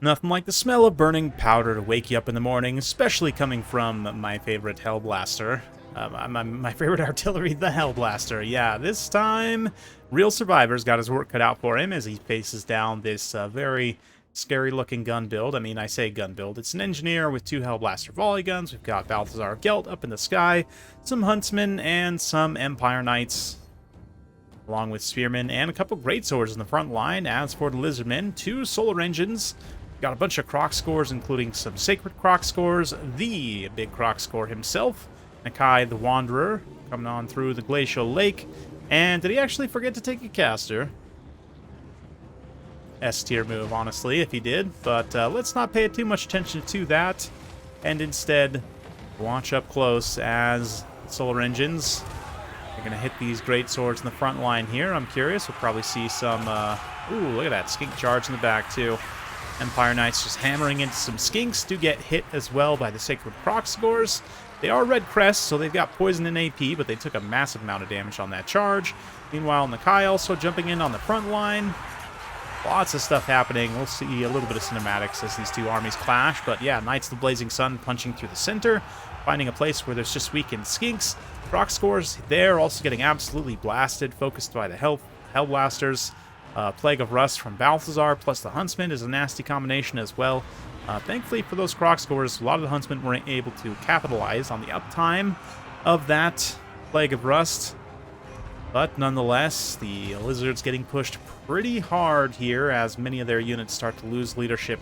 Nothing like the smell of burning powder to wake you up in the morning, especially coming from my favorite Hellblaster. My favorite artillery, the Hellblaster. Yeah, this time, Real Survivor's got his work cut out for him as he faces down this very scary-looking gun build. I mean, I say gun build. It's an engineer with 2 Hellblaster volley guns. We've got Balthazar Gelt up in the sky, some Huntsmen, and some Empire Knights, along with Spearmen and a couple Greatswords in the front line. As for the Lizardmen, 2 Solar Engines. Got a bunch of Croc scores, including some Sacred Croc scores, the big Croc score himself, Nakai the Wanderer, coming on through the Glacial Lake. And did he actually forget to take a caster? S-tier move, honestly, if he did. But let's not pay too much attention to that, and instead watch up close as Solar Engines are going to hit these great swords in the front line here. I'm curious. We'll probably see some... ooh, look at that. Skink charge in the back, too. Empire Knights just hammering into some Skinks. Do get hit as well by the Sacred Croc scores. They are Red Crests, so they've got poison and AP, but they took a massive amount of damage on that charge. Meanwhile, Nakai also jumping in on the front line. Lots of stuff happening. We'll see a little bit of cinematics as these 2 armies clash. But yeah, Knights of the Blazing Sun punching through the center, finding a place where there's just weakened Skinks. Croc scores there also getting absolutely blasted, focused by the Hellblasters. Plague of Rust from Balthazar plus the Huntsman is a nasty combination as well. Thankfully for those Croc scores, a lot of the Huntsmen weren't able to capitalize on the uptime of that Plague of Rust. But nonetheless, the Lizards getting pushed pretty hard here as many of their units start to lose leadership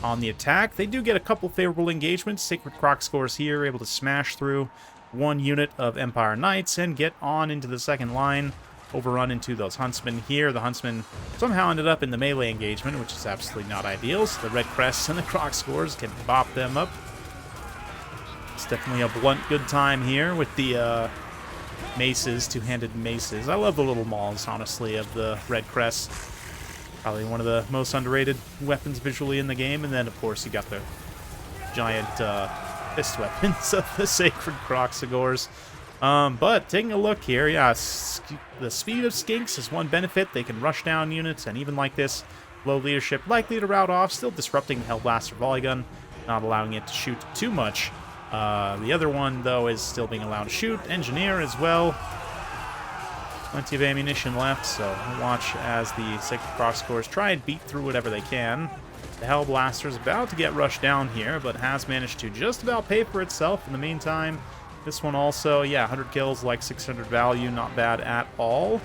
on the attack. They do get a couple favorable engagements. Sacred Croc scores here, able to smash through 1 unit of Empire Knights and get on into the second line. Overrun into those Huntsmen here. The Huntsmen somehow ended up in the melee engagement, which is absolutely not ideal. So the Red Crests and the Croc scores can bop them up. It's definitely a blunt good time here with the maces, 2-handed maces. I love the little mauls, honestly, of the Red Crests. Probably one of the most underrated weapons visually in the game. And then, of course, you got the giant fist weapons of the Sacred Croc scores. But taking a look here, yeah, the speed of Skinks is one benefit. They can rush down units, and even like this, low leadership likely to rout off, still disrupting the Hellblaster volley gun, not allowing it to shoot too much. The other one, though, is still being allowed to shoot. Engineer as well. Plenty of ammunition left, so watch as the Sacred Croc scores try and beat through whatever they can. The Hellblaster's about to get rushed down here, but has managed to just about pay for itself in the meantime. This one also, yeah, 100 kills, like 600 value, not bad at all.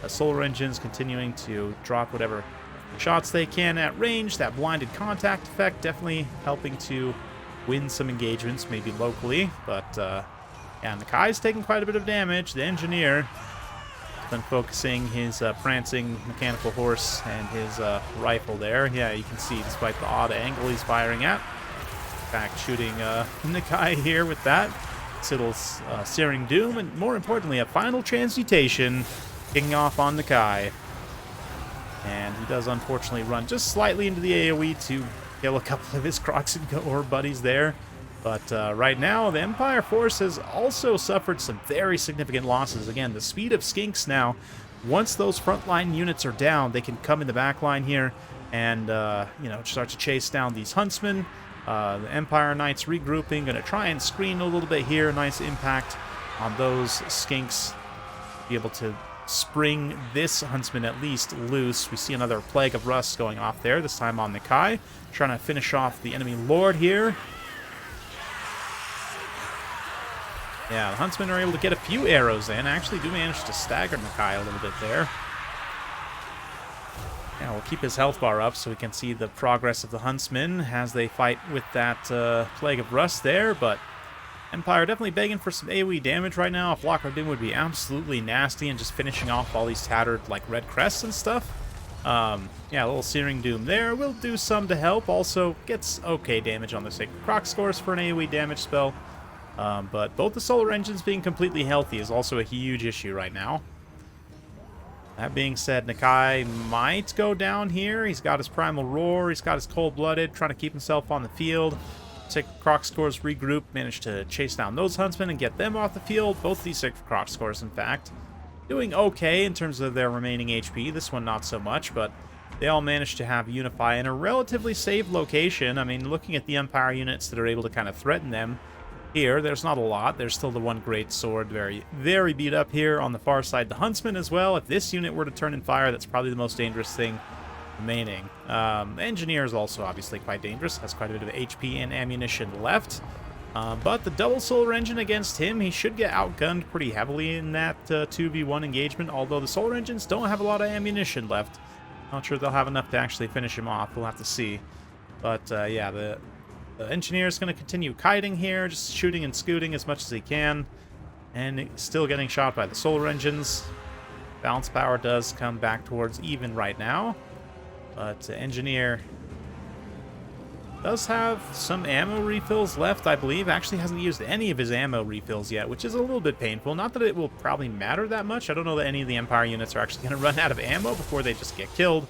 Solar Engines continuing to drop whatever shots they can at range. That blinded contact effect definitely helping to win some engagements, maybe locally. But, yeah, Nakai's taking quite a bit of damage. The Engineer has been focusing his prancing mechanical horse and his rifle there. Yeah, you can see, despite the odd angle he's firing at. In fact, shooting Nakai here with that. Little Searing Doom, and more importantly, a final transmutation kicking off on Nakai. And he does unfortunately run just slightly into the AoE to kill a couple of his Crocs and Gore buddies there. But right now, the Empire force has also suffered some very significant losses. Again, the speed of Skinks now, once those frontline units are down, they can come in the back line here and, you know, start to chase down these Huntsmen. The Empire Knights regrouping, going to try and screen a little bit here. Nice impact on those Skinks. Be able to spring this Huntsman at least loose. We see another Plague of Rust going off there, this time on Nakai. Trying to finish off the enemy Lord here. Yeah, the Huntsmen are able to get a few arrows in. Actually do manage to stagger Nakai a little bit there. Yeah, we'll keep his health bar up so we can see the progress of the Huntsmen as they fight with that Plague of Rust there, but Empire definitely begging for some AoE damage right now. A Flock of Doom would be absolutely nasty and just finishing off all these tattered, like, Red Crests and stuff. Yeah, a little Searing Doom there. Will do some to help. Also gets okay damage on the Sacred Croc scores for an AoE damage spell. But both the Solar Engines being completely healthy is also a huge issue right now. That being said, Nakai might go down here. He's got his Primal Roar. He's got his Cold-Blooded, trying to keep himself on the field. Sacred Croc scores regroup, managed to chase down those Huntsmen and get them off the field. Both these Sacred Croc scores, in fact, doing okay in terms of their remaining HP. This one not so much, but they all managed to have Unify in a relatively safe location. I mean, looking at the Empire units that are able to kind of threaten them here, there's not a lot. There's still the one great sword, very, very beat up here. On the far side, the Huntsman as well. If this unit were to turn and fire, that's probably the most dangerous thing remaining. Engineer is also obviously quite dangerous. Has quite a bit of HP and ammunition left. But the double solar engine against him, he should get outgunned pretty heavily in that 2v1 engagement, although the solar engines don't have a lot of ammunition left. Not sure they'll have enough to actually finish him off. We'll have to see. But yeah, the engineer is going to continue kiting here, just shooting and scooting as much as he can. And still getting shot by the solar engines. Balance power does come back towards even right now. But engineer does have some ammo refills left, I believe. Actually hasn't used any of his ammo refills yet, which is a little bit painful. Not that it will probably matter that much. I don't know that any of the Empire units are actually going to run out of ammo before they just get killed.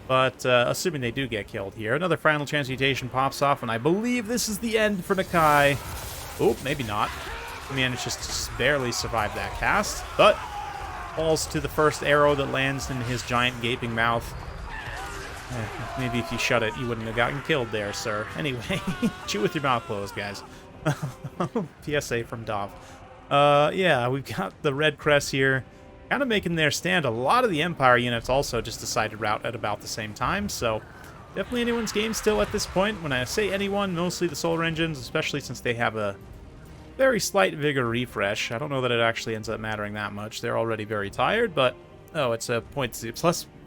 But assuming they do get killed here, another final transmutation pops off, and I believe this is the end for Nakai. Oh, maybe not. He manages to just barely survive that cast, but falls to the first arrow that lands in his giant gaping mouth. Maybe if you shut it, you wouldn't have gotten killed there, sir. Anyway, chew with your mouth closed, guys. PSA from Dov. Yeah, we've got the Red Crest here, kind of making their stand. A lot of the Empire units also just decided route at about the same time, so definitely anyone's game still at this point. When I say anyone, mostly the Solar Engines, especially since they have a very slight vigor refresh. I don't know that it actually ends up mattering that much. They're already very tired, but oh, it's a plus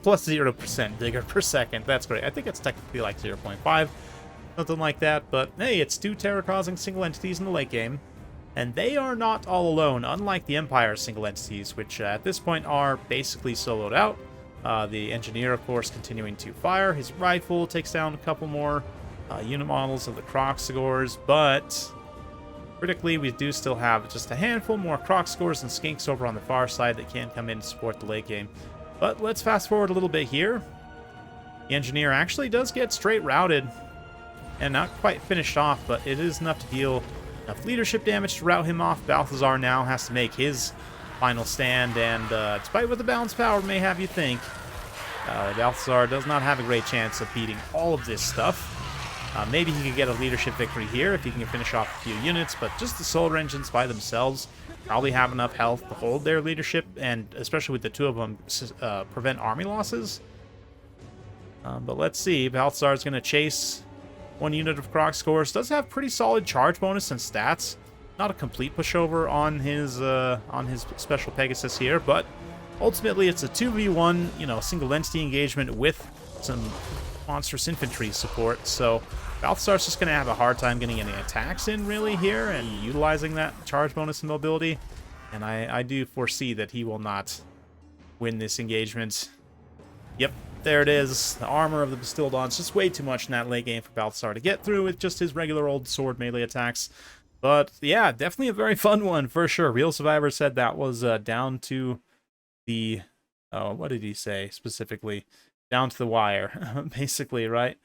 0% vigor per second. That's great. I think it's technically like 0.5, something like that. But hey, it's 2 terror-causing single entities in the late game, and they are not all alone, unlike the Empire single entities, which at this point are basically soloed out. The engineer, of course, continuing to fire. His rifle takes down a couple more unit models of the Crocsagors, but critically, we do still have just a handful more Crocsagors and Skinks over on the far side that can come in and support the late game. But let's fast forward a little bit here. The engineer actually does get straight routed and not quite finished off, but it is enough to deal enough leadership damage to rout him off. Balthazar now has to make his final stand, and despite what the balance power may have you think, Balthazar does not have a great chance of beating all of this stuff. Maybe he could get a leadership victory here if he can finish off a few units, but just the solar engines by themselves probably have enough health to hold their leadership, and especially with the two of them, prevent army losses. But let's see. Balthazar's going to chase one unit of Crocsagors. Does have pretty solid charge bonus and stats. Not a complete pushover on his special Pegasus here, but ultimately it's a 2v1, single entity engagement with some monstrous infantry support, so Balthazar's just going to have a hard time getting any attacks in, really, here, and utilizing that charge bonus and mobility, and I do foresee that he will not win this engagement. Yep, there it is. The armor of the Bastildon's just way too much in that late game for Balthazar to get through with just his regular old sword melee attacks. But yeah, definitely a very fun one, for sure. Real Survivor said that was down to the... Oh, what did he say specifically? Down to the wire, basically, right?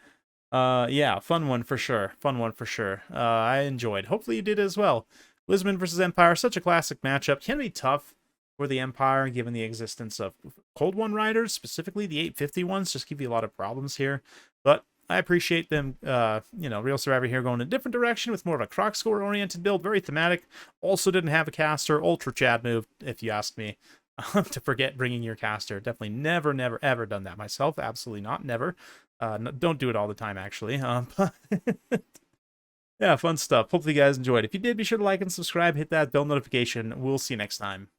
Yeah, fun one for sure. Fun one for sure. I enjoyed. Hopefully you did as well. Lizardmen versus Empire, such a classic matchup. Can be tough for the Empire, given the existence of Cold One Riders, specifically the 850 ones, just give you a lot of problems here. But I appreciate them, Real Survivor here going in a different direction with more of a Crocsagor-oriented build, very thematic. Also didn't have a caster, ultra Chad move, if you ask me. To forget bringing your caster. Definitely never, ever done that myself. Absolutely not. Never. Don't do it all the time, actually. Yeah, fun stuff. Hopefully you guys enjoyed. If you did, be sure to like and subscribe. Hit that bell notification. We'll see you next time.